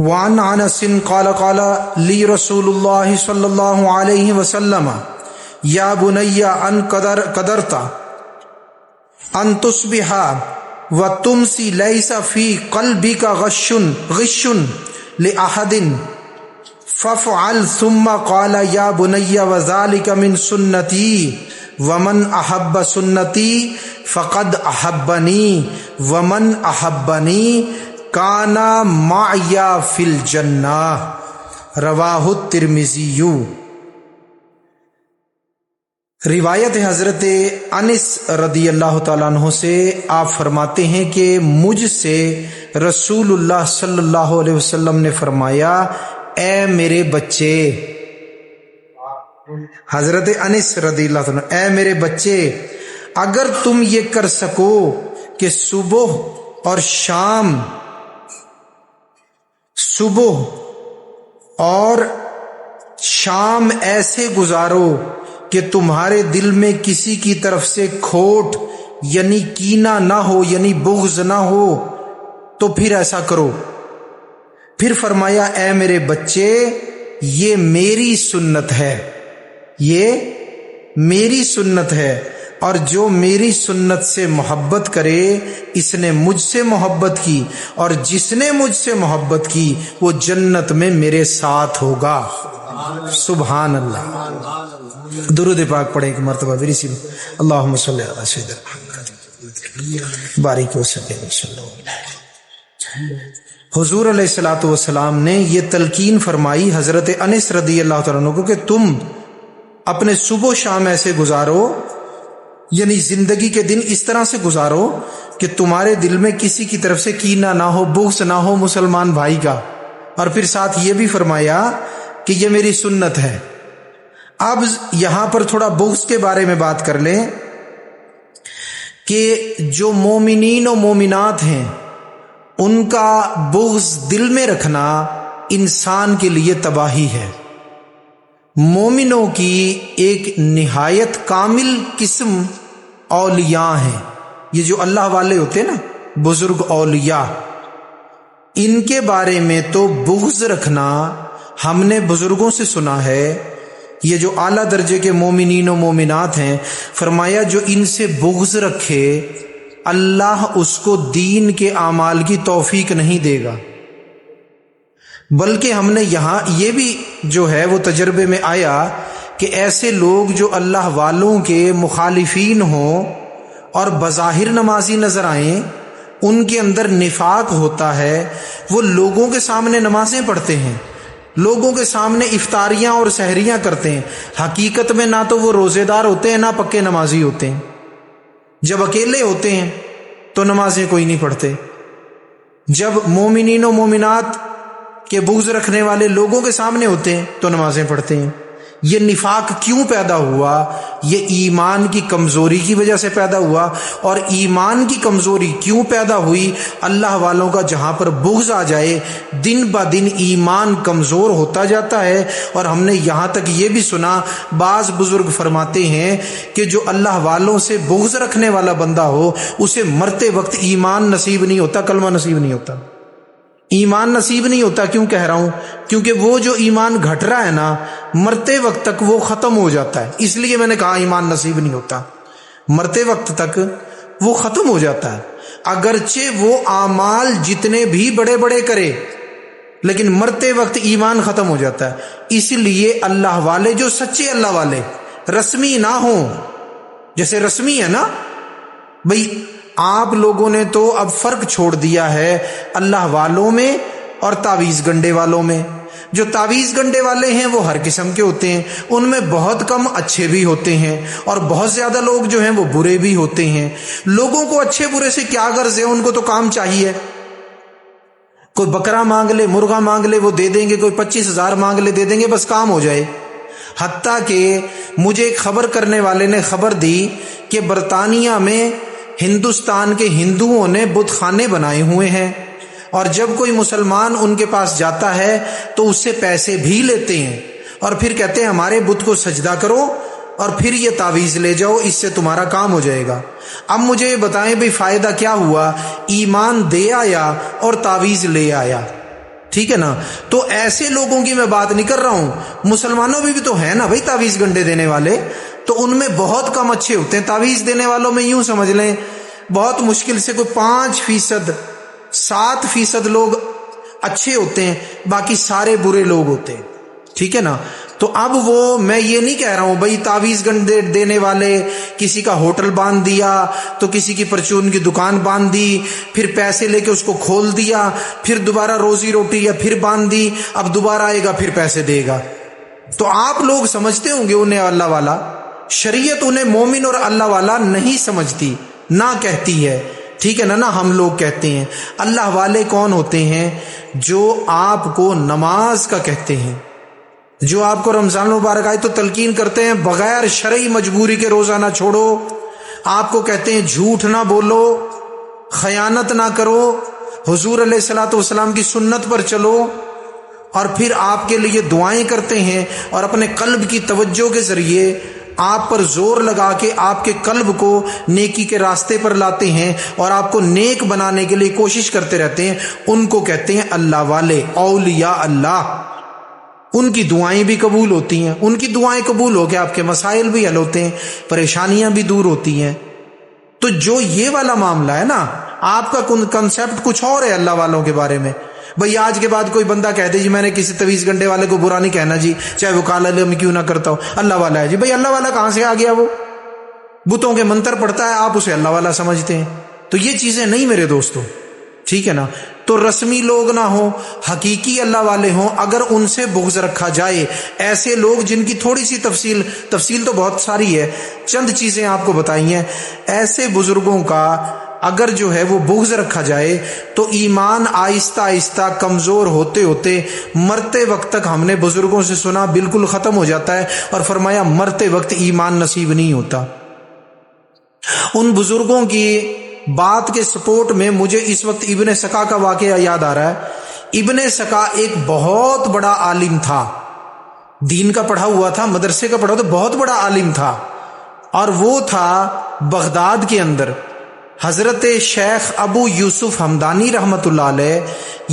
وعن انس قال قال لی رسول اللہ صلی اللہ علیہ وسلم یا بنی ان قدرت ان تصبح وتمسی لیس فی قلبک غش لأحد فافعل ثم قال یا بنی وذلک من سنتی ومن احب سنتی فقد احبنی ومن احبنی کانا معی فی الجنہ رواہ الترمذی۔ روایت ہے حضرت انس رضی اللہ تعالیٰ عنہ سے، آپ فرماتے ہیں کہ مجھ سے رسول اللہ صلی اللہ علیہ وسلم نے فرمایا، اے میرے بچے، حضرت انس رضی اللہ تعالیٰ عنہ، اے میرے بچے، اگر تم یہ کر سکو کہ صبح اور شام، صبح اور شام ایسے گزارو کہ تمہارے دل میں کسی کی طرف سے کھوٹ یعنی کینہ نہ ہو، یعنی بغض نہ ہو، تو پھر ایسا کرو۔ پھر فرمایا، اے میرے بچے، یہ میری سنت ہے، یہ میری سنت ہے، اور جو میری سنت سے محبت کرے اس نے مجھ سے محبت کی، اور جس نے مجھ سے محبت کی وہ جنت میں میرے ساتھ ہوگا۔ سبحان اللہ۔ درود پاک پڑھے ایک مرتبہ میری سی، اللہم صلی علی سیدنا محمد بارک وسلم صلی اللہ علیہ۔ حضور علیہ الصلوۃ والسلام نے یہ تلقین فرمائی حضرت انس رضی اللہ تعالیٰ عنہ کو کہ تم اپنے صبح و شام ایسے گزارو، یعنی زندگی کے دن اس طرح سے گزارو کہ تمہارے دل میں کسی کی طرف سے کینہ نہ ہو، بغض نہ ہو مسلمان بھائی کا، اور پھر ساتھ یہ بھی فرمایا کہ یہ میری سنت ہے۔ اب یہاں پر تھوڑا بغض کے بارے میں بات کر لیں کہ جو مومنین و مومنات ہیں ان کا بغض دل میں رکھنا انسان کے لیے تباہی ہے۔ مومنوں کی ایک نہایت کامل قسم اولیاء ہیں، یہ جو اللہ والے ہوتے ہیں نا، بزرگ اولیاء، ان کے بارے میں تو بغض رکھنا ہم نے بزرگوں سے سنا ہے۔ یہ جو اعلیٰ درجے کے مومنین و مومنات ہیں، فرمایا جو ان سے بغض رکھے اللہ اس کو دین کے اعمال کی توفیق نہیں دے گا۔ بلکہ ہم نے یہاں یہ بھی جو ہے وہ تجربے میں آیا کہ ایسے لوگ جو اللہ والوں کے مخالفین ہوں اور بظاہر نمازی نظر آئیں، ان کے اندر نفاق ہوتا ہے، وہ لوگوں کے سامنے نمازیں پڑھتے ہیں، لوگوں کے سامنے افطاریاں اور سحریاں کرتے ہیں، حقیقت میں نہ تو وہ روزے دار ہوتے ہیں نہ پکے نمازی ہوتے ہیں۔ جب اکیلے ہوتے ہیں تو نمازیں کوئی نہیں پڑھتے، جب مومنین و مومنات کے بغض رکھنے والے لوگوں کے سامنے ہوتے ہیں تو نمازیں پڑھتے ہیں۔ یہ نفاق کیوں پیدا ہوا؟ یہ ایمان کی کمزوری کی وجہ سے پیدا ہوا۔ اور ایمان کی کمزوری کیوں پیدا ہوئی؟ اللہ والوں کا جہاں پر بغض آ جائے دن بہ دن ایمان کمزور ہوتا جاتا ہے۔ اور ہم نے یہاں تک یہ بھی سنا، بعض بزرگ فرماتے ہیں کہ جو اللہ والوں سے بغض رکھنے والا بندہ ہو اسے مرتے وقت ایمان نصیب نہیں ہوتا، کلمہ نصیب نہیں ہوتا، ایمان نصیب نہیں ہوتا۔ کیوں کہہ رہا ہوں؟ کیونکہ وہ جو ایمان گھٹ رہا ہے نا، مرتے وقت تک وہ ختم ہو جاتا ہے۔ اس لیے میں نے کہا ایمان نصیب نہیں ہوتا، مرتے وقت تک وہ ختم ہو جاتا ہے۔ اگرچہ وہ اعمال جتنے بھی بڑے بڑے کرے لیکن مرتے وقت ایمان ختم ہو جاتا ہے۔ اس لیے اللہ والے جو سچے اللہ والے رسمی نہ ہوں، جیسے رسمی ہے نا بھئی، آپ لوگوں نے تو اب فرق چھوڑ دیا ہے اللہ والوں میں اور تعویذ گنڈے والوں میں۔ جو تعویذ گنڈے والے ہیں وہ ہر قسم کے ہوتے ہیں، ان میں بہت کم اچھے بھی ہوتے ہیں اور بہت زیادہ لوگ جو ہیں وہ برے بھی ہوتے ہیں۔ لوگوں کو اچھے برے سے کیا غرض ہے؟ ان کو تو کام چاہیے، کوئی بکرا مانگ لے، مرغا مانگ لے وہ دے دیں گے، کوئی 25,000 مانگ لے دے دیں گے، بس کام ہو جائے۔ حتیٰ کہ مجھے ایک خبر کرنے والے نے خبر دی کہ برطانیہ میں ہندوستان کے ہندوؤں نے بت خانے بنائے ہوئے ہیں، اور جب کوئی مسلمان ان کے پاس جاتا ہے تو اس سے پیسے بھی لیتے ہیں اور پھر کہتے ہیں ہمارے بت کو سجدہ کرو اور پھر یہ تعویذ لے جاؤ، اس سے تمہارا کام ہو جائے گا۔ اب مجھے بتائیں بھئی فائدہ کیا ہوا؟ ایمان دے آیا اور تعویذ لے آیا، ٹھیک ہے نا. تو ایسے لوگوں کی میں بات نہیں کر رہا ہوں. مسلمانوں میں بھی تو ہے نا بھائی تعویذ گنڈے دینے والے, تو ان میں بہت کم اچھے ہوتے ہیں. تعویذ دینے والوں میں یوں سمجھ لیں بہت مشکل سے کوئی 5%, 7% لوگ اچھے ہوتے ہیں, باقی سارے برے لوگ ہوتے ہیں. ٹھیک ہے نا. تو اب وہ میں یہ نہیں کہہ رہا ہوں بھائی تعویذ گنڈے دینے والے کسی کا ہوٹل باندھ دیا تو کسی کی پرچون کی دکان باندھ دی, پھر پیسے لے کے اس کو کھول دیا, پھر دوبارہ روزی روٹی یا پھر باندھ دی, اب دوبارہ آئے گا پھر پیسے دے گا. تو آپ لوگ سمجھتے ہوں گے انہیں اللہ والا, شریعت انہیں مومن اور اللہ والا نہیں سمجھتی, نہ کہتی ہے. ٹھیک ہے نا. نا ہم لوگ کہتے ہیں. اللہ والے کون ہوتے ہیں؟ جو آپ کو نماز کا کہتے ہیں, جو آپ کو رمضان مبارک آئے تو تلقین کرتے ہیں بغیر شرعی مجبوری کے روزہ نہ چھوڑو, آپ کو کہتے ہیں جھوٹ نہ بولو, خیانت نہ کرو, حضور علیہ الصلوۃ والسلام کی سنت پر چلو, اور پھر آپ کے لیے دعائیں کرتے ہیں اور اپنے قلب کی توجہ کے ذریعے آپ پر زور لگا کے آپ کے قلب کو نیکی کے راستے پر لاتے ہیں اور آپ کو نیک بنانے کے لیے کوشش کرتے رہتے ہیں. ان کو کہتے ہیں اللہ والے, اولیاء اللہ. ان کی دعائیں بھی قبول ہوتی ہیں, ان کی دعائیں قبول ہو کے آپ کے مسائل بھی حل ہوتے ہیں, پریشانیاں بھی دور ہوتی ہیں. تو جو یہ والا معاملہ ہے نا, آپ کا کنسپٹ کچھ اور ہے اللہ والوں کے بارے میں. بھئی آج کے بعد کوئی بندہ کہہ دے جی میں نے کسی تعویذ گنڈے والے کو برا نہیں کہنا جی, چاہے وہ کالا علم کیوں نہ کرتا ہو, اللہ والا ہے جی. بھئی اللہ والا کہاں سے آ گیا؟ وہ بتوں کے منتر پڑھتا ہے, آپ اسے اللہ والا سمجھتے ہیں. تو یہ چیزیں نہیں میرے دوستوں. ٹھیک ہے نا. تو رسمی لوگ نہ ہوں, حقیقی اللہ والے ہوں, اگر ان سے بغض رکھا جائے, ایسے لوگ جن کی تھوڑی سی تفصیل تو بہت ساری ہے, چند چیزیں آپ کو بتائی ہیں, ایسے بزرگوں کا اگر جو ہے وہ بغض رکھا جائے تو ایمان آہستہ آہستہ کمزور ہوتے ہوتے مرتے وقت تک, ہم نے بزرگوں سے سنا, بالکل ختم ہو جاتا ہے. اور فرمایا مرتے وقت ایمان نصیب نہیں ہوتا. ان بزرگوں کی بات کے سپورٹ میں مجھے اس وقت ابن سکا کا واقعہ یاد آ رہا ہے. ابن سکا ایک بہت بڑا عالم تھا, دین کا پڑھا ہوا تھا, مدرسے کا پڑھا ہوا تھا, بہت بڑا عالم تھا. اور وہ تھا بغداد کے اندر حضرت شیخ ابو یوسف ہمدانی رحمت اللہ علیہ.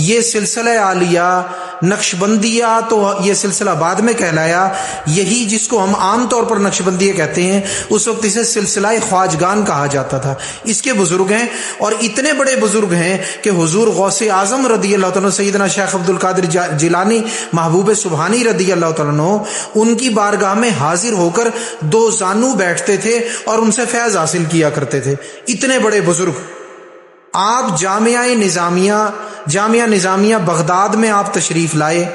یہ سلسلہ عالیہ نقشبندیہ تو یہ سلسلہ بعد میں کہلایا, یہی جس کو ہم عام طور پر نقشبندیہ کہتے ہیں, اس وقت اسے سلسلہ خواجگان کہا جاتا تھا. اس کے بزرگ ہیں, اور اتنے بڑے بزرگ ہیں کہ حضور غوث اعظم رضی اللہ تعالیٰ, سیدنا شیخ عبد القادر جیلانی محبوب سبحانی رضی اللہ تعالیٰ, ان کی بارگاہ میں حاضر ہو کر دو زانو بیٹھتے تھے اور ان سے فیض حاصل کیا کرتے تھے. اتنے بڑے بزرگ. آپ جامعہ نظامیہ بغداد میں آپ تشریف لائے,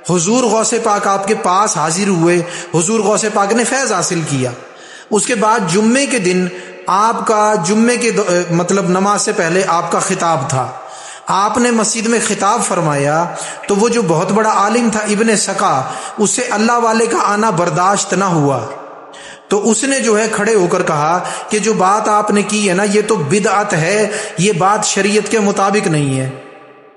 حضور غوث پاک آپ کے پاس حاضر ہوئے, حضور غوث پاک نے فیض حاصل کیا. اس کے بعد جمعے کے دن آپ کا جمعے کے مطلب نماز سے پہلے آپ کا خطاب تھا. آپ نے مسجد میں خطاب فرمایا تو وہ جو بہت بڑا عالم تھا ابن سکا, اس سے اللہ والے کا آنا برداشت نہ ہوا. تو اس نے جو ہے کھڑے ہو کر کہا کہ جو بات آپ نے کی ہے نا, یہ تو بدعت ہے, یہ بات شریعت کے مطابق نہیں ہے.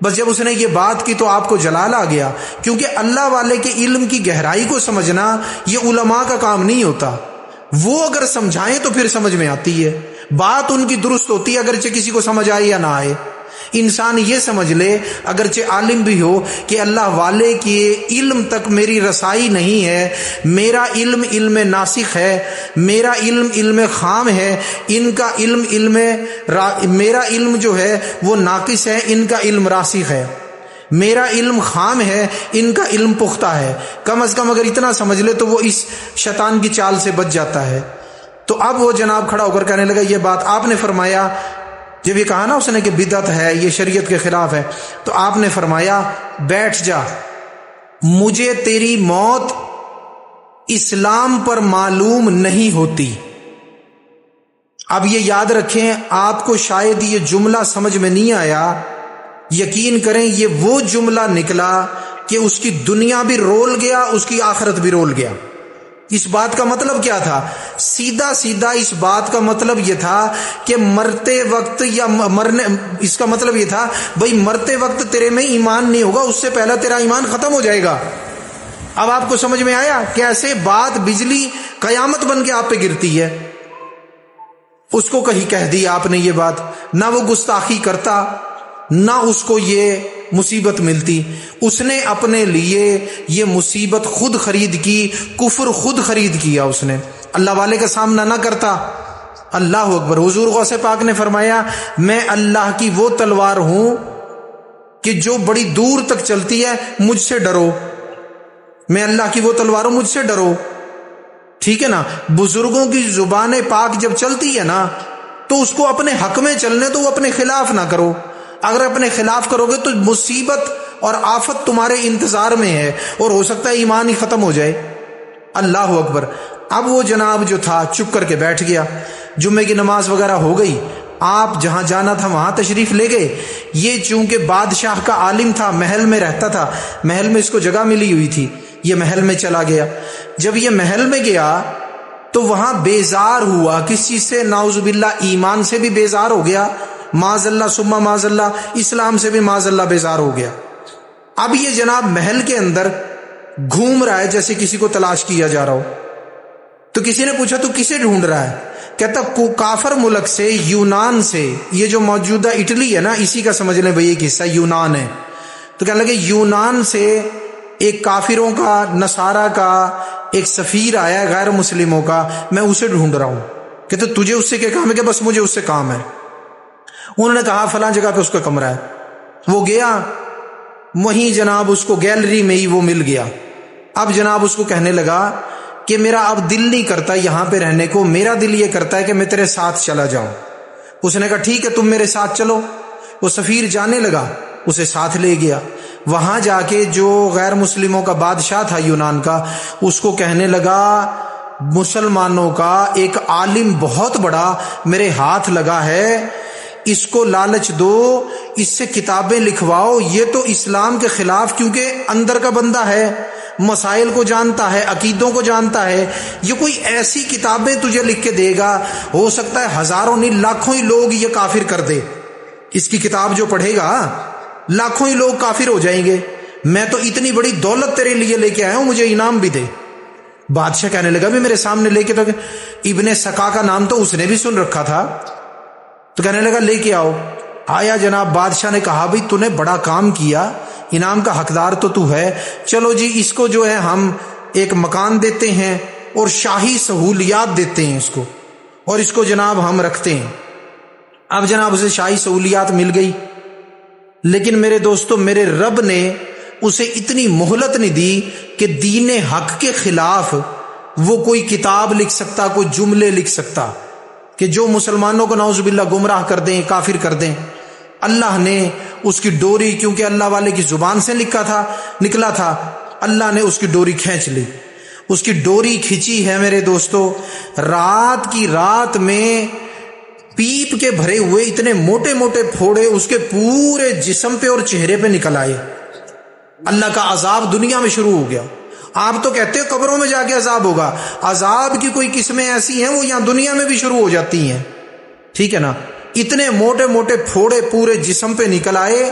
بس جب اس نے یہ بات کی تو آپ کو جلال آ گیا, کیونکہ اللہ والے کے علم کی گہرائی کو سمجھنا یہ علماء کا کام نہیں ہوتا. وہ اگر سمجھائیں تو پھر سمجھ میں آتی ہے, بات ان کی درست ہوتی ہے, اگرچہ کسی کو سمجھ آئے یا نہ آئے. انسان یہ سمجھ لے اگرچہ عالم بھی ہو کہ اللہ والے کے علم تک میری رسائی نہیں ہے, میرا علم ناسخ ہے, میرا علم خام ہے, ان کا میرا علم جو ہے وہ ناقص ہے, ان کا علم راسخ ہے. میرا علم خام ہے, ان کا علم پختہ ہے. کم از کم اگر اتنا سمجھ لے تو وہ اس شیطان کی چال سے بچ جاتا ہے. تو اب وہ جناب کھڑا ہو کر کہنے لگا یہ بات آپ نے فرمایا, جب یہ کہا نا اس نے کہ بدعت ہے, یہ شریعت کے خلاف ہے, تو آپ نے فرمایا بیٹھ جا, مجھے تیری موت اسلام پر معلوم نہیں ہوتی. اب یہ یاد رکھیں, آپ کو شاید یہ جملہ سمجھ میں نہیں آیا, یقین کریں یہ وہ جملہ نکلا کہ اس کی دنیا بھی رول گیا, اس کی آخرت بھی رول گیا. اس بات کا مطلب کیا تھا؟ سیدھا اس بات کا مطلب یہ تھا کہ مرتے وقت یا اس کا مطلب یہ تھا بھئی مرتے وقت تیرے میں ایمان نہیں ہوگا, اس سے پہلا تیرا ایمان ختم ہو جائے گا. اب آپ کو سمجھ میں آیا کیسے بات بجلی قیامت بن کے آپ پہ گرتی ہے. اس کو کہیں کہہ دی آپ نے یہ بات, نہ وہ گستاخی کرتا, نہ اس کو یہ مصیبت ملتی. اس نے اپنے لیے یہ مصیبت خود خرید کی، کفر خود خرید کیا. اس نے اللہ والے کا سامنا نہ کرتا. اللہ اکبر. حضور غوث پاک نے فرمایا میں اللہ کی وہ تلوار ہوں کہ جو بڑی دور تک چلتی ہے، مجھ سے ڈرو. میں اللہ کی وہ تلوار ہوں، مجھ سے ڈرو. ٹھیک ہے نا. بزرگوں کی زبان پاک جب چلتی ہے نا تو اس کو اپنے حق میں چلنے تو وہ اپنے خلاف نہ کرو. اگر اپنے خلاف کرو گے تو مصیبت اور آفت تمہارے انتظار میں ہے، اور ہو سکتا ہے ایمان ہی ختم ہو جائے. اللہ اکبر. اب وہ جناب جو تھا چپ کر کے بیٹھ گیا. جمعے کی نماز وغیرہ ہو گئی، آپ جہاں جانا تھا وہاں تشریف لے گئے. یہ چونکہ بادشاہ کا عالم تھا، محل میں رہتا تھا، محل میں اس کو جگہ ملی ہوئی تھی، یہ محل میں چلا گیا. جب یہ محل میں گیا تو وہاں بیزار ہوا. کس چیز سے؟ نعوذ باللہ ایمان سے بھی بیزار ہو گیا، معاذ اللہ ثم معاذ اللہ اسلام سے بھی معاذ اللہ بیزار ہو گیا. اب یہ جناب محل کے اندر گھوم رہا ہے جیسے کسی کو تلاش کیا جا رہا ہو. تو کسی نے پوچھا تو کسے ڈھونڈ رہا ہے؟ کہتا کافر ملک سے، یونان سے. یہ جو موجودہ اٹلی ہے نا، اسی کا سمجھ لیں بھئی ایک حصہ یونان ہے. تو کہنے لگے یونان سے ایک کافروں کا، نصارہ کا ایک سفیر آیا ہے غیر مسلموں کا، میں اسے ڈھونڈ رہا ہوں. کہتے تجھے اس سے کیا کام ہے؟ کہ بس مجھے اس سے کام ہے. انہوں نے کہا فلاں جگہ پہ اس کا کمرہ ہے. وہ گیا، وہیں جناب اس کو گیلری میں ہی وہ مل گیا. اب جناب اس کو کہنے لگا کہ میرا اب دل نہیں کرتا یہاں پہ رہنے کو، میرا دل یہ کرتا ہے کہ میں تیرے ساتھ چلا جاؤں. اس نے کہا ٹھیک ہے تم میرے ساتھ چلو. وہ سفیر جانے لگا، اسے ساتھ لے گیا. وہاں جا کے جو غیر مسلموں کا بادشاہ تھا یونان کا، اس کو کہنے لگا مسلمانوں کا ایک عالم بہت بڑا میرے ہاتھ لگا ہے، اس کو لالچ دو، اس سے کتابیں لکھواؤ. یہ تو اسلام کے خلاف، کیونکہ اندر کا بندہ ہے، مسائل کو جانتا ہے، عقیدوں کو جانتا ہے. یہ کوئی ایسی کتابیں تجھے لکھ کے دے گا، ہو سکتا ہے ہزاروں نہیں لاکھوں ہی لوگ یہ کافر کر دے. اس کی کتاب جو پڑھے گا لاکھوں ہی لوگ کافر ہو جائیں گے. میں تو اتنی بڑی دولت تیرے لیے لے کے آیا ہوں، مجھے انعام بھی دے. بادشاہ کہنے لگا بھی میرے سامنے لے کے، تو ابن سکا کا نام تو اس نے بھی سن رکھا تھا. تو کہنے لگا لے کے آؤ. آیا جناب. بادشاہ نے کہا بھئی تو نے بڑا کام کیا، انعام کا حقدار تو ہے. چلو جی اس کو جو ہے ہم ایک مکان دیتے ہیں اور شاہی سہولیات دیتے ہیں اس کو، اور اس کو جناب ہم رکھتے ہیں. اب جناب اسے شاہی سہولیات مل گئی. لیکن میرے دوستو، میرے رب نے اسے اتنی مہلت نہیں دی کہ دین حق کے خلاف وہ کوئی کتاب لکھ سکتا، کوئی جملے لکھ سکتا کہ جو مسلمانوں کو نعوذ باللہ گمراہ کر دیں، کافر کر دیں. اللہ نے اس کی ڈوری، کیونکہ اللہ والے کی زبان سے نکلا تھا، اللہ نے اس کی ڈوری کھینچ لی. اس کی ڈوری کھینچی ہے میرے دوستو، رات کی رات میں پیپ کے بھرے ہوئے اتنے موٹے موٹے پھوڑے اس کے پورے جسم پہ اور چہرے پہ نکل آئے. اللہ کا عذاب دنیا میں شروع ہو گیا. آپ تو کہتے ہیں قبروں میں جا کے عذاب ہوگا، عذاب کی کوئی قسمیں ایسی ہیں وہ یہاں دنیا میں بھی شروع ہو جاتی ہیں. ٹھیک ہے نا. اتنے موٹے موٹے پھوڑے پورے جسم پہ نکل آئے،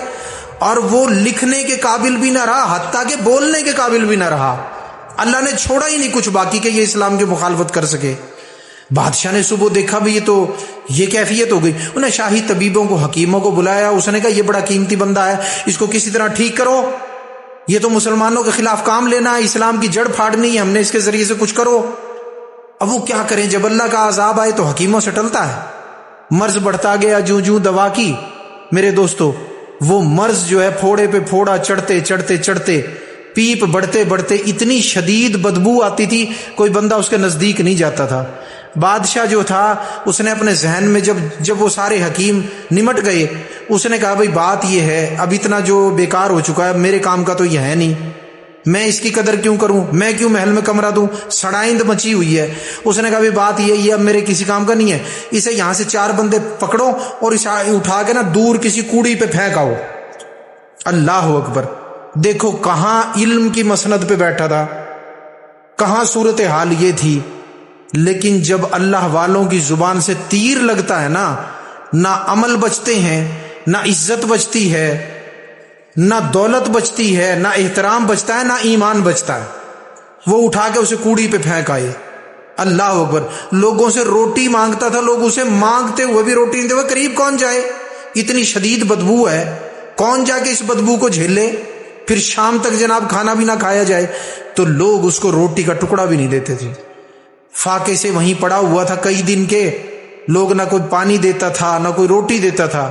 اور وہ لکھنے کے قابل بھی نہ رہا، حتیٰ کہ بولنے کے قابل بھی نہ رہا. اللہ نے چھوڑا ہی نہیں کچھ باقی کہ یہ اسلام کی مخالفت کر سکے. بادشاہ نے صبح دیکھا بھی یہ کیفیت ہو گئی. انہیں شاہی طبیبوں کو، حکیموں کو بلایا. اس نے کہا یہ بڑا قیمتی بندہ ہے، اس کو کسی طرح ٹھیک کرو، یہ تو مسلمانوں کے خلاف کام لینا ہے، اسلام کی جڑ پھاڑنی ہے، ہم نے اس کے ذریعے سے کچھ کرو. اب وہ کیا کریں؟ جب اللہ کا عذاب آئے تو حکیموں سے ٹلتا ہے. مرض بڑھتا گیا، جو دوا کی میرے دوستو، وہ مرض جو ہے پھوڑے پہ پھوڑا چڑھتے چڑھتے چڑھتے، پیپ بڑھتے بڑھتے اتنی شدید بدبو آتی تھی، کوئی بندہ اس کے نزدیک نہیں جاتا تھا. بادشاہ جو تھا اس نے اپنے ذہن میں جب وہ سارے حکیم نمٹ گئے، اس نے کہا بھئی بات یہ ہے، اب اتنا جو بیکار ہو چکا ہے، میرے کام کا تو یہ ہے نہیں، میں اس کی قدر کیوں کروں، میں کیوں محل میں کمرہ دوں، سڑائند مچی ہوئی ہے. اس نے کہا بھئی بات یہ اب میرے کسی کام کا نہیں ہے، اسے یہاں سے 4 بندے پکڑو اور اسے اٹھا کے نا دور کسی کوڑی پہ پھینکاؤ. اللہ اکبر. دیکھو کہاں علم کی مسند پہ بیٹھا تھا، کہاں صورتحال یہ تھی. لیکن جب اللہ والوں کی زبان سے تیر لگتا ہے نا، نہ عمل بچتے ہیں، نہ عزت بچتی ہے، نہ دولت بچتی ہے، نہ احترام بچتا ہے، نہ ایمان بچتا ہے. وہ اٹھا کے اسے کوڑی پہ پھینک آئے. اللہ اکبر. لوگوں سے روٹی مانگتا تھا، لوگ اسے مانگتے ہوئے بھی روٹی نہیں دے. وہ قریب کون جائے، اتنی شدید بدبو ہے. کون جا کے اس بدبو کو جھیلے؟ پھر شام تک جناب کھانا بھی نہ کھایا جائے تو لوگ اس کو روٹی کا ٹکڑا بھی نہیں دیتے تھے، فاقے سے وہیں پڑا ہوا تھا کئی دن کے، لوگ نہ کوئی پانی دیتا تھا نہ کوئی روٹی دیتا تھا۔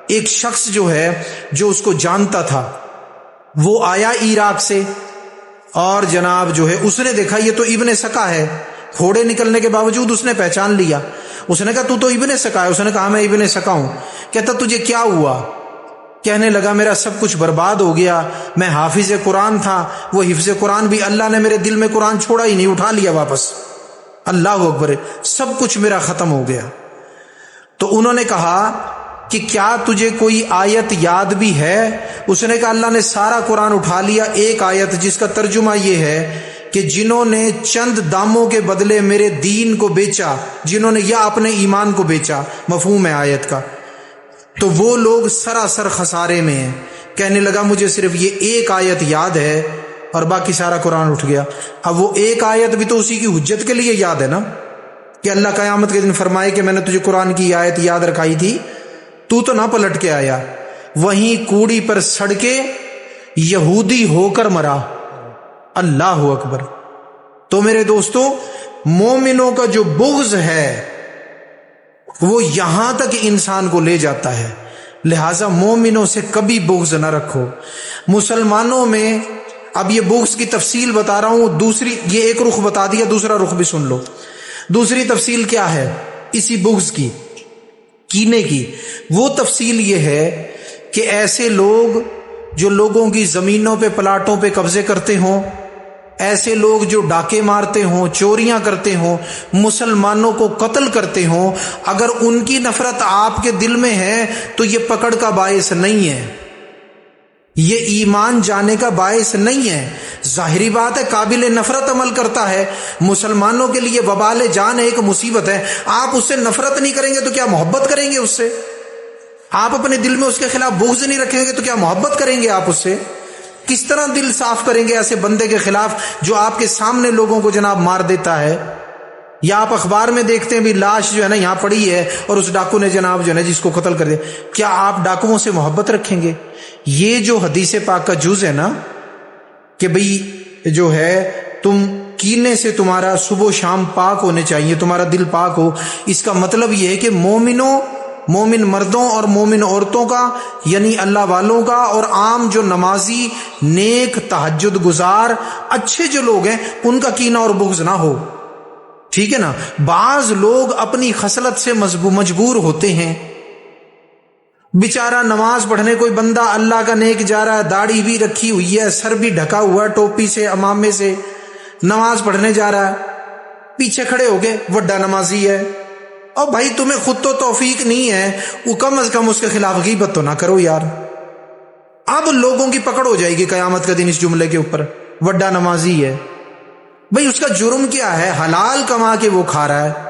ایک شخص جو ہے جو اس کو جانتا تھا وہ آیا عراق سے، اور جناب جو ہے اس نے دیکھا یہ تو ابن سکا ہے، پھوڑے نکلنے کے باوجود اس نے پہچان لیا۔ اس نے کہا تو ابن سکا ہے؟ اس نے کہا میں ابن سکا ہوں۔ کہتا تجھے کیا ہوا؟ کہنے لگا میرا سب کچھ برباد ہو گیا، میں حافظ قرآن تھا، وہ حفظ قرآن بھی اللہ نے میرے دل میں قرآن چھوڑا ہی نہیں، اٹھا لیا واپس، اللہ اکبر، سب کچھ میرا ختم ہو گیا۔ تو انہوں نے کہا کہ کیا تجھے کوئی آیت یاد بھی ہے؟ اس نے کہا اللہ نے سارا قرآن اٹھا لیا، ایک آیت جس کا ترجمہ یہ ہے کہ جنہوں نے چند داموں کے بدلے میرے دین کو بیچا، جنہوں نے یا اپنے ایمان کو بیچا، مفہوم ہے آیت کا، تو وہ لوگ سراسر خسارے میں ہیں۔ کہنے لگا مجھے صرف یہ ایک آیت یاد ہے اور باقی سارا قرآن اٹھ گیا۔ اب وہ ایک آیت بھی تو اسی کی حجت کے لیے یاد ہے نا، کہ اللہ قیامت کے دن فرمائے کہ میں نے تجھے قرآن کی آیت یاد رکھائی تھی، تو نہ پلٹ کے آیا، وہیں کوڑی پر سڑ کے یہودی ہو کر مرا، اللہ اکبر۔ تو میرے دوستو، مومنوں کا جو بغض ہے وہ یہاں تک انسان کو لے جاتا ہے، لہٰذا مومنوں سے کبھی بغض نہ رکھو۔ مسلمانوں میں اب یہ بغض کی تفصیل بتا رہا ہوں، دوسری یہ ایک رخ بتا دیا، دوسرا رخ بھی سن لو۔ دوسری تفصیل کیا ہے اسی بغض کی، کینے کی؟ وہ تفصیل یہ ہے کہ ایسے لوگ جو لوگوں کی زمینوں پہ پلاٹوں پہ قبضے کرتے ہوں، ایسے لوگ جو ڈاکے مارتے ہوں، چوریاں کرتے ہوں، مسلمانوں کو قتل کرتے ہوں، اگر ان کی نفرت آپ کے دل میں ہے تو یہ پکڑ کا باعث نہیں ہے، یہ ایمان جانے کا باعث نہیں ہے۔ ظاہری بات ہے قابل نفرت عمل کرتا ہے، مسلمانوں کے لیے وبال جان ہے، ایک مصیبت ہے، آپ اس سے نفرت نہیں کریں گے تو کیا محبت کریں گے اس سے؟ آپ اپنے دل میں اس کے خلاف بغض نہیں رکھیں گے تو کیا محبت کریں گے آپ اس سے؟ کس طرح دل صاف کریں گے ایسے بندے کے خلاف جو آپ کے سامنے لوگوں کو جناب مار دیتا ہے؟ یا آپ اخبار میں دیکھتے ہیں بھی لاش جو ہے نا یہاں پڑی ہے اور اس ڈاکو نے جناب جو ہے نا جس کو قتل کر دیا، کیا آپ ڈاکوؤں سے محبت رکھیں گے؟ یہ جو حدیث پاک کا جز ہے نا کہ بھئی جو ہے تم کینے سے تمہارا صبح و شام پاک ہونے چاہیے، تمہارا دل پاک ہو، اس کا مطلب یہ ہے کہ مومن مردوں اور مومن عورتوں کا، یعنی اللہ والوں کا، اور عام جو نمازی نیک تہجد گزار اچھے جو لوگ ہیں ان کا کینہ اور بغض نہ ہو، ٹھیک ہے نا؟ بعض لوگ اپنی خصلت سے مجبور ہوتے ہیں، بیچارہ نماز پڑھنے کوئی بندہ اللہ کا نیک جا رہا ہے، داڑھی بھی رکھی ہوئی ہے، سر بھی ڈھکا ہوا ہے ٹوپی سے امامے سے، نماز پڑھنے جا رہا ہے، پیچھے کھڑے ہو کے وڈا نمازی ہے، اور بھائی تمہیں خود تو توفیق نہیں ہے، وہ کم از کم اس کے خلاف غیبت تو نہ کرو یار۔ اب لوگوں کی پکڑ ہو جائے گی قیامت کا دن اس جملے کے اوپر، وڈا نمازی ہے، بھئی اس کا جرم کیا ہے؟ حلال کما کے وہ کھا رہا ہے،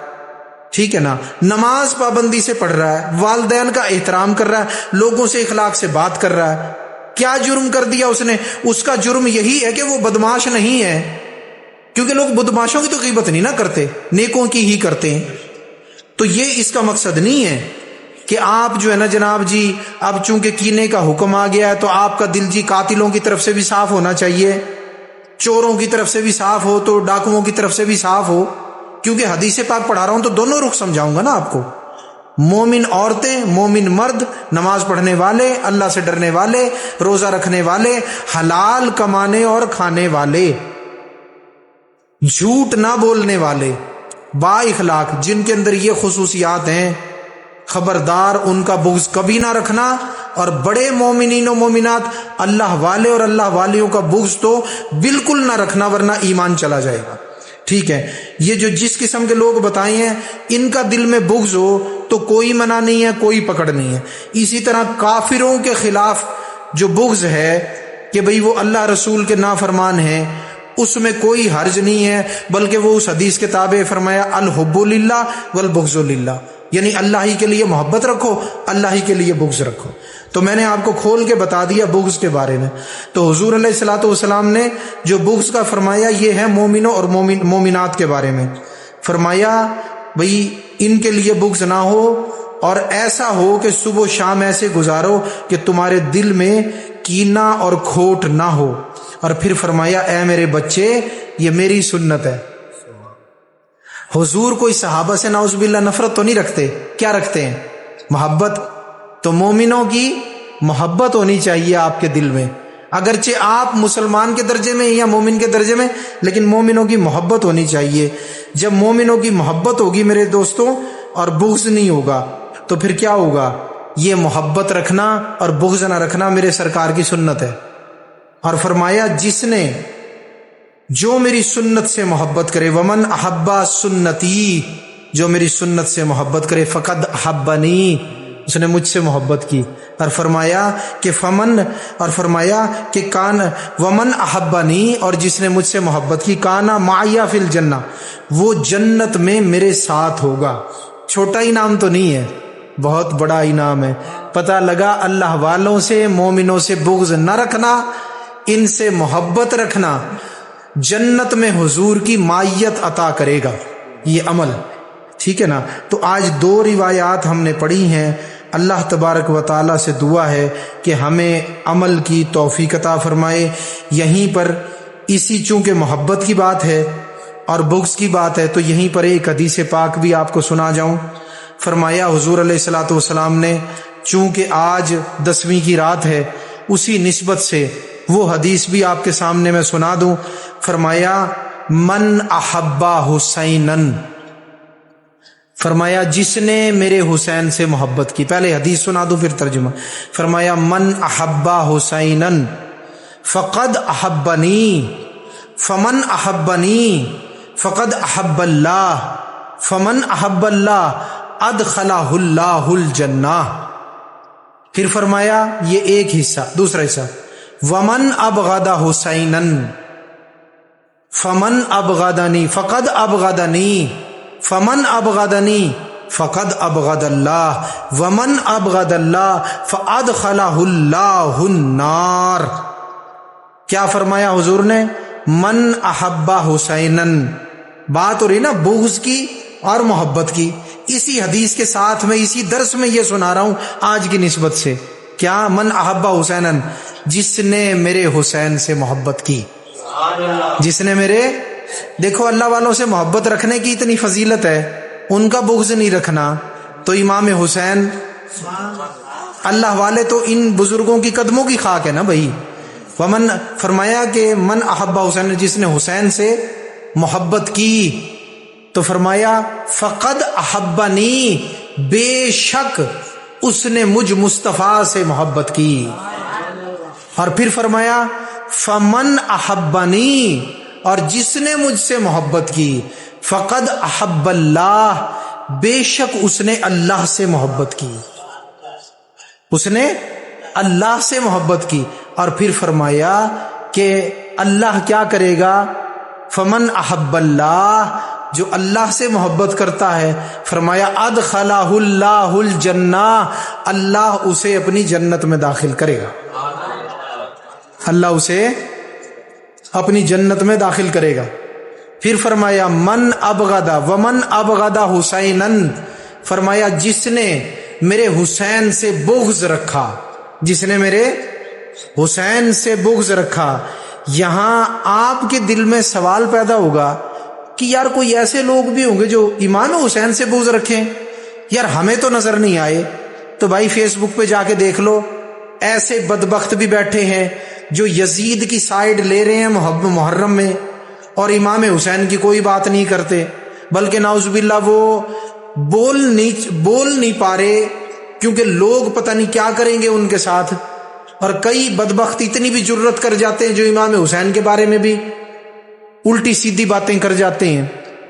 ٹھیک ہے نا، نماز پابندی سے پڑھ رہا ہے، والدین کا احترام کر رہا ہے، لوگوں سے اخلاق سے بات کر رہا ہے، کیا جرم کر دیا اس نے؟ اس کا جرم یہی ہے کہ وہ بدماش نہیں ہے، کیونکہ لوگ بدماشوں کی تو غیبت نہیں نہ کرتے، نیکوں کی ہی کرتے ہیں۔ تو یہ اس کا مقصد نہیں ہے کہ آپ جو ہے نا جناب جی اب چونکہ کینے کا حکم آ گیا ہے تو آپ کا دل جی قاتلوں کی طرف سے بھی صاف ہونا چاہیے، چوروں کی طرف سے بھی صاف ہو، تو ڈاکوؤں کی طرف سے بھی صاف ہو، کیونکہ حدیث پاک پڑھا رہا ہوں تو دونوں رخ سمجھاؤں گا نا آپ کو۔ مومن عورتیں، مومن مرد، نماز پڑھنے والے، اللہ سے ڈرنے والے، روزہ رکھنے والے، حلال کمانے اور کھانے والے، جھوٹ نہ بولنے والے، با اخلاق، جن کے اندر یہ خصوصیات ہیں، خبردار ان کا بغض کبھی نہ رکھنا۔ اور بڑے مومنین و مومنات، اللہ والے اور اللہ والیوں کا بغض تو بالکل نہ رکھنا، ورنہ ایمان چلا جائے گا، ٹھیک ہے؟ یہ جو جس قسم کے لوگ بتائے ہیں ان کا دل میں بغض ہو تو کوئی منع نہیں ہے، کوئی پکڑ نہیں ہے۔ اسی طرح کافروں کے خلاف جو بغض ہے کہ بھئی وہ اللہ رسول کے نافرمان ہیں، اس میں کوئی حرج نہیں ہے، بلکہ وہ اس حدیث کے تابع فرمایا الحب للہ والبغض للہ، یعنی اللہ ہی کے لیے محبت رکھو، اللہ ہی کے لیے بغض رکھو۔ تو میں نے آپ کو کھول کے بتا دیا بغض کے بارے میں۔ تو حضور علیہ الصلوۃ والسلام نے جو بغض کا فرمایا یہ ہے مومنوں اور مومنات کے بارے میں، فرمایا بھئی ان کے لیے بغض نہ ہو، اور ایسا ہو کہ صبح و شام ایسے گزارو کہ تمہارے دل میں کینہ اور کھوٹ نہ ہو. اور پھر فرمایا اے میرے بچے یہ میری سنت ہے. حضور کوئی صحابہ سے نعوذ باللہ نفرت تو نہیں رکھتے, کیا رکھتے ہیں؟ محبت. تو مومنوں کی محبت ہونی چاہیے آپ کے دل میں, اگرچہ آپ مسلمان کے درجے میں یا مومن کے درجے میں, لیکن مومنوں کی محبت ہونی چاہیے. جب مومنوں کی محبت ہوگی میرے دوستوں اور بغض نہیں ہوگا تو پھر کیا ہوگا؟ یہ محبت رکھنا اور بغض نہ رکھنا میرے سرکار کی سنت ہے. اور فرمایا جس نے جو میری سنت سے محبت کرے, ومن احبا سنتی, جو میری سنت سے محبت کرے, فقد احبنی, اس نے مجھ سے محبت کی. اور فرمایا کہ فمن, اور فرمایا کہ کان ومن احبنی, اور جس نے مجھ سے محبت کی, کانا معیا فی الجنہ, وہ جنت میں میرے ساتھ ہوگا. چھوٹا انعام تو نہیں ہے, بہت بڑا انعام ہے. پتہ لگا اللہ والوں سے مومنوں سے بغض نہ رکھنا, ان سے محبت رکھنا جنت میں حضور کی معیت عطا کرے گا یہ عمل. ٹھیک ہے نا. تو آج 2 روایات ہم نے پڑھی ہیں. اللہ تبارک و تعالیٰ سے دعا ہے کہ ہمیں عمل کی توفیق عطا فرمائے. یہیں پر اسی چونکہ محبت کی بات ہے اور بغض کی بات ہے تو یہیں پر ایک حدیث پاک بھی آپ کو سنا جاؤں. فرمایا حضور علیہ الصلوۃ والسلام نے, چونکہ آج 10ویں کی رات ہے, اسی نسبت سے وہ حدیث بھی آپ کے سامنے میں سنا دوں. فرمایا من احبا حسینن, فرمایا جس نے میرے حسین سے محبت کی. پہلے حدیث سنا دوں پھر ترجمہ. فرمایا من احبا حسینن فقد احبنی, فمن احبنی فقد احب اللہ, فمن احب اللہ ادخلہ اللہ الجنہ. پھر فرمایا یہ ایک حصہ. دوسرا حصہ ومن ابغض حسینن فمن ابغضنی فقد ابغضنی, فمن ابغضنی فقد ابغض اللہ, ومن ابغض اللہ فادخلہ اللہ النار. کیا فرمایا حضور نے؟ من احبا حسینن. بات ہو رہی نا بغض کی اور محبت کی. اسی حدیث کے ساتھ میں اسی درس میں یہ سنا رہا ہوں آج کی نسبت سے. کیا؟ من احبا حسینن, جس نے میرے حسین سے محبت کی, جس نے میرے, دیکھو اللہ والوں سے محبت رکھنے کی اتنی فضیلت ہے, ان کا بغض نہیں رکھنا. تو امام حسین, اللہ والے تو ان بزرگوں کی قدموں کی خاک ہے نا بھائی. ومن, فرمایا کہ من احبا حسین, جس نے حسین سے محبت کی. تو فرمایا فقد احبنی, بے شک اس نے مجھ مصطفیٰ سے محبت کی. اور پھر فرمایا فمن احبنی, اور جس نے مجھ سے محبت کی, فقد احب اللہ, بے شک اس نے اللہ سے محبت کی, اس نے اللہ سے محبت کی. اور پھر فرمایا کہ اللہ کیا کرے گا؟ فمن احب اللہ, جو اللہ سے محبت کرتا ہے, فرمایا ادخلہ اللہ الجنہ, اللہ اسے اپنی جنت میں داخل کرے گا, اللہ اسے اپنی جنت میں داخل کرے گا. پھر فرمایا من ابغض ومن ابغض حسینن, فرمایا جس نے میرے حسین سے بغض رکھا, جس نے میرے حسین سے بغض رکھا. یہاں آپ کے دل میں سوال پیدا ہوگا کہ یار کوئی ایسے لوگ بھی ہوں گے جو امام حسین سے بغض رکھیں, یار ہمیں تو نظر نہیں آئے. تو بھائی فیس بک پہ جا کے دیکھ لو, ایسے بدبخت بھی بیٹھے ہیں جو یزید کی سائیڈ لے رہے ہیں محرم میں, اور امام حسین کی کوئی بات نہیں کرتے, بلکہ نعوذ باللہ وہ بول نہیں پا رہے کیونکہ لوگ پتہ نہیں کیا کریں گے ان کے ساتھ. اور کئی بدبخت اتنی بھی جرت کر جاتے ہیں جو امام حسین کے بارے میں بھی الٹی سیدھی باتیں کر جاتے ہیں.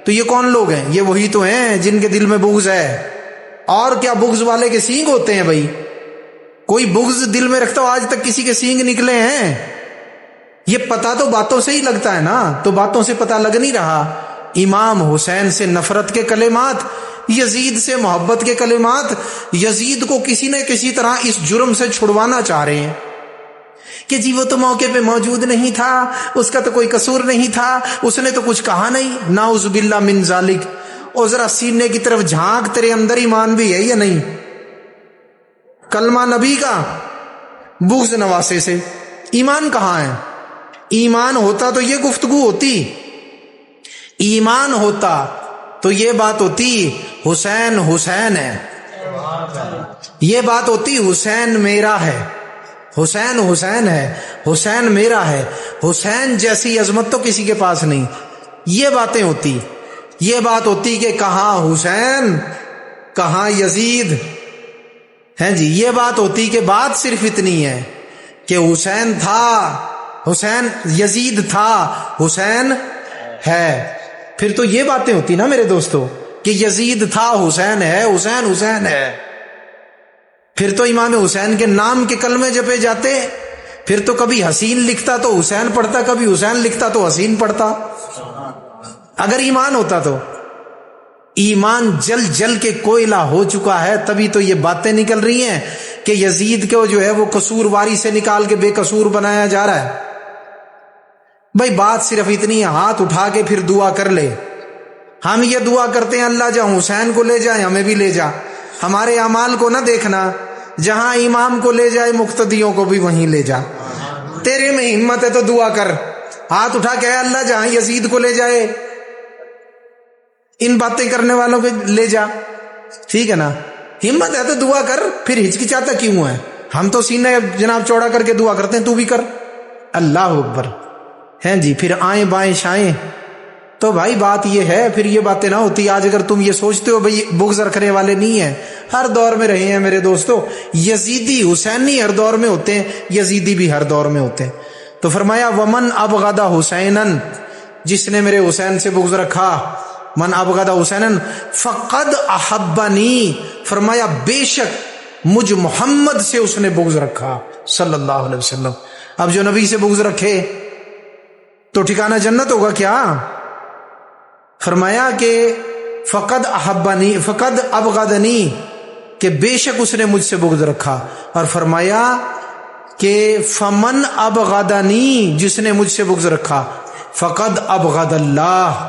تو یہ کون لوگ ہیں؟ یہ وہی تو ہیں جن کے دل میں بغض ہے. اور کیا بغض والے کے سینگ ہوتے ہیں بھائی؟ کوئی بغض دل میں رکھتا ہو آج تک کسی کے سینگ نکلے ہیں؟ یہ پتہ تو باتوں سے ہی لگتا ہے نا, تو باتوں سے پتہ لگ نہیں رہا. امام حسین سے نفرت کے کلمات, یزید سے محبت کے کلمات, یزید کو کسی نہ کسی طرح اس جرم سے چھڑوانا چاہ رہے ہیں کہ جی وہ تو موقع پہ موجود نہیں تھا, اس کا تو کوئی قصور نہیں تھا, اس نے تو کچھ کہا نہیں. نعوذ باللہ من ذالک. اور ذرا سینے کی طرف جھانک, تیرے اندر ایمان بھی ہے یا نہیں؟ کلمہ نبی کا، بغض نواسے سے۔ ایمان کہاں ہے؟ ایمان ہوتا تو یہ گفتگو ہوتی، ایمان ہوتا تو یہ بات ہوتی حسین حسین ہے، یہ بات ہوتی حسین میرا ہے، حسین حسین ہے، حسین میرا ہے، حسین جیسی عظمت تو کسی کے پاس نہیں، یہ باتیں ہوتی۔ یہ بات ہوتی کہ کہاں حسین کہاں یزید، ہیں جی، یہ بات ہوتی کہ بات صرف اتنی ہے کہ حسین تھا، حسین یزید تھا، حسین ہے۔ پھر تو یہ باتیں ہوتی نا میرے دوستو کہ یزید تھا، حسین ہے، حسین حسین ہے۔ پھر تو امام حسین کے نام کے کلمے جپے جاتے، پھر تو کبھی حسین لکھتا تو حسین پڑھتا، کبھی حسین لکھتا تو حسین پڑھتا، اگر ایمان ہوتا تو۔ ایمان جل جل کے کوئلہ ہو چکا ہے، تبھی تو یہ باتیں نکل رہی ہیں کہ یزید کو جو ہے وہ قصورواری سے نکال کے بے قصور بنایا جا رہا ہے۔ بھائی بات صرف اتنی ہے، ہاتھ اٹھا کے پھر دعا کر لے۔ ہم یہ دعا کرتے ہیں اللہ جہاں حسین کو لے جائے ہمیں بھی لے جا، ہمارے اعمال کو نہ دیکھنا، جہاں امام کو لے جائے مقتدیوں کو بھی وہیں لے جا۔ تیرے میں ہمت ہے تو دعا کر، ہاتھ اٹھا کے اللہ جہاں یزید کو لے جائے ان باتیں کرنے والوں کو لے جا، ٹھیک ہے نا؟ ہمت ہے تو دعا کر، پھر ہچکچاتا کیوں ہے؟ ہم تو سینہ جناب چوڑا کر کے دعا کرتے ہیں، تو بھی کر۔ اللہ اکبر، ہیں جی، پھر آئیں بائیں شائیں۔ تو بھائی بات یہ ہے، پھر یہ باتیں نہ ہوتی۔ آج اگر تم یہ سوچتے ہو بھائی بغض رکھنے والے نہیں ہیں، ہر دور میں رہے ہیں میرے دوستو، یزیدی حسینی ہر دور میں ہوتے ہیں، یزیدی بھی ہر دور میں ہوتے ہیں۔ تو فرمایا ومن ابغض حسینا، جس نے میرے حسین سے بغض رکھا، من ابغض حسینا فقد احبنی، فرمایا بے شک مجھ محمد سے اس نے بغض رکھا صلی اللہ علیہ وسلم۔ اب جو نبی سے بغض رکھے تو ٹھکانہ جنت ہوگا کیا؟ فرمایا کہ فقد احبنی، فقد ابغضنی، کہ بے شک اس نے مجھ سے بغض رکھا، اور فرمایا کہ فمن ابغضنی، جس نے مجھ سے بغض رکھا، فقد ابغض اللہ،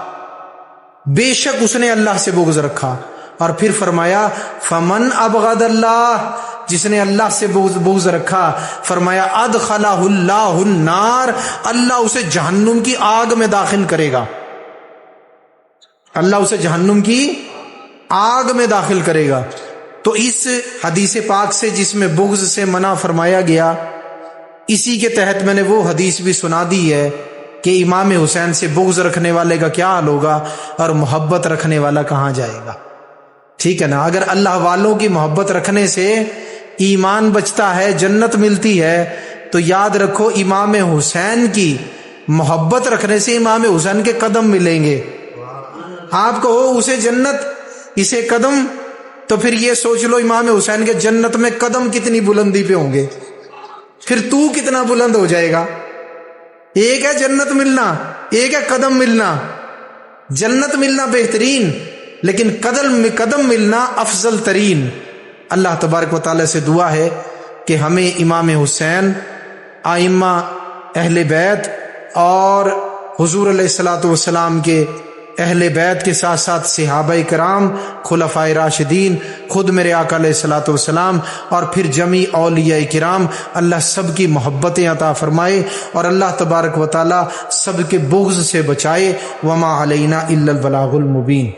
بے شک اس نے اللہ سے بغض رکھا، اور پھر فرمایا فمن ابغض اللہ، جس نے اللہ سے بغض رکھا، فرمایا ادخلہ اللہ النار، اللہ اسے جہنم کی آگ میں داخل کرے گا، اللہ اسے جہنم کی آگ میں داخل کرے گا۔ تو اس حدیث پاک سے جس میں بغض سے منع فرمایا گیا، اسی کے تحت میں نے وہ حدیث بھی سنا دی ہے کہ امام حسین سے بغض رکھنے والے کا کیا حال ہوگا اور محبت رکھنے والا کہاں جائے گا، ٹھیک ہے نا؟ اگر اللہ والوں کی محبت رکھنے سے ایمان بچتا ہے، جنت ملتی ہے، تو یاد رکھو امام حسین کی محبت رکھنے سے امام حسین کے قدم ملیں گے۔ آپ کو ہو اسے جنت، اسے قدم، تو پھر یہ سوچ لو امام حسین کے جنت میں قدم کتنی بلندی پہ ہوں گے، پھر تو کتنا بلند ہو جائے گا۔ ایک ہے جنت ملنا، ایک ہے قدم ملنا۔ جنت ملنا بہترین، لیکن قدم ملنا افضل ترین۔ اللہ تبارک و تعالی سے دعا ہے کہ ہمیں امام حسین، ائمہ اہل بیت اور حضور علیہ الصلوۃ والسلام کے اہل بیت کے ساتھ ساتھ صحابہ کرام، خلفائے راشدین، خود میرے آقا علیہ الصلوۃ والسلام، اور پھر جمیع اولیاء کرام، اللہ سب کی محبتیں عطا فرمائے، اور اللہ تبارک و تعالی سب کے بغض سے بچائے۔ وما علینا الا البلاغ المبین۔